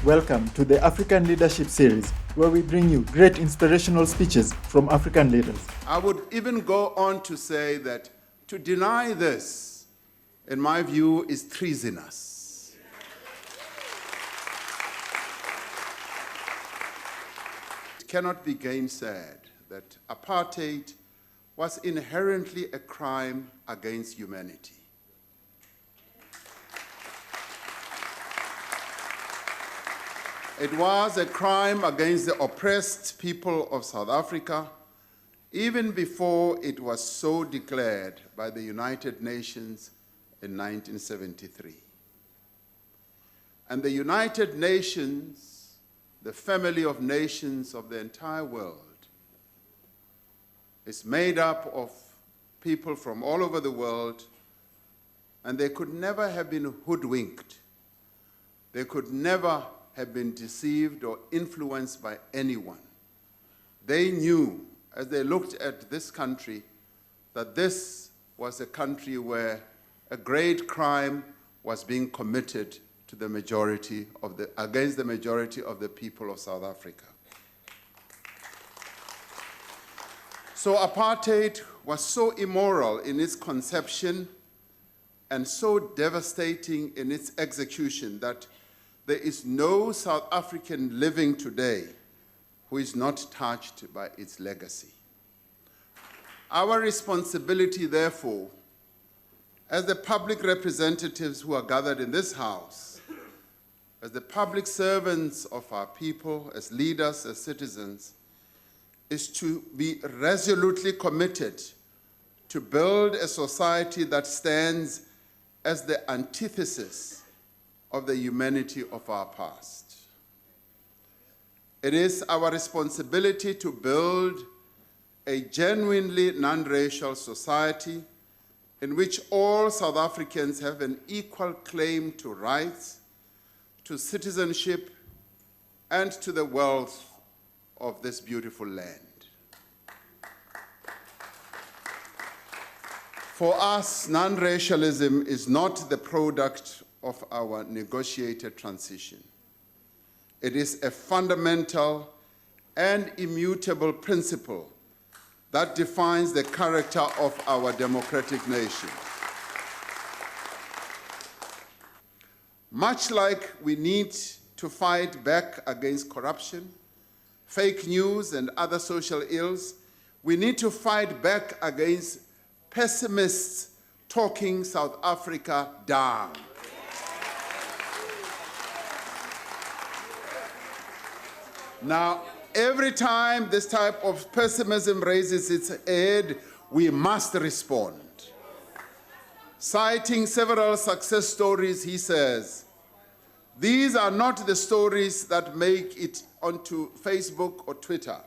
Welcome to the African Leadership Series, where we bring you great inspirational speeches from African leaders. I would even go on to say that to deny this, in my view, is treasonous. It cannot be gainsaid that apartheid was inherently a crime against humanity. It was a crime against the oppressed people of South Africa, even before it was so declared by the United Nations in 1973. And the United Nations, the family of nations of the entire world, is made up of people from all over the world, and they could never have been hoodwinked. They could never have been deceived or influenced by anyone. They knew, as they looked at this country, that this was a country where a great crime was being committed to the majority of against the majority of the people of South Africa. So apartheid was so immoral in its conception and so devastating in its execution that there is no South African living today who is not touched by its legacy. Our responsibility, therefore, as the public representatives who are gathered in this house, as the public servants of our people, as leaders, as citizens, is to be resolutely committed to build a society that stands as the antithesis of the humanity of our past. It is our responsibility to build a genuinely non-racial society in which all South Africans have an equal claim to rights, to citizenship, and to the wealth of this beautiful land. For us, non-racialism is not the product of our negotiated transition. It is a fundamental and immutable principle that defines the character of our democratic nation. Much like we need to fight back against corruption, fake news, and other social ills, we need to fight back against pessimists talking South Africa down. Now, every time this type of pessimism raises its head, we must respond. Citing several success stories, he says, "These are not the stories that make it onto Facebook or Twitter,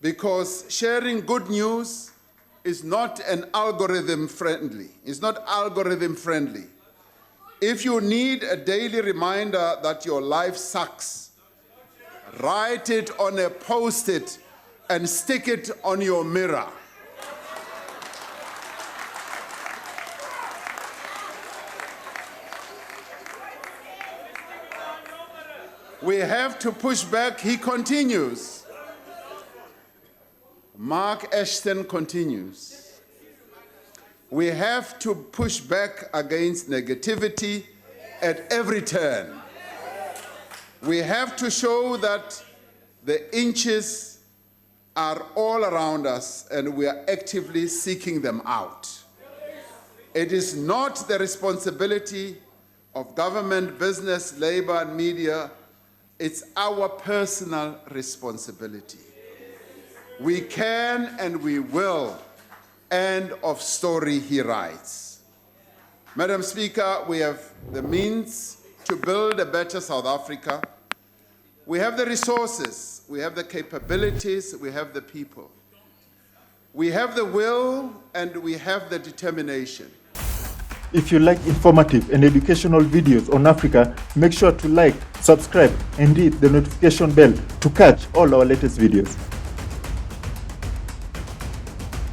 because sharing good news is not algorithm friendly. If you need a daily reminder that your life sucks, write it on a post-it and stick it on your mirror." We have to push back, he continues. Mark Ashton continues. We have to push back against negativity at every turn. We have to show that the inches are all around us and we are actively seeking them out. It is not the responsibility of government, business, labor, and media. It's our personal responsibility. We can and we will. End of story, he writes. Madam Speaker, we have the means to build a better South Africa. We have the resources, we have the capabilities, we have the people. We have the will and we have the determination. If you like informative and educational videos on Africa, make sure to like, subscribe, and hit the notification bell to catch all our latest videos.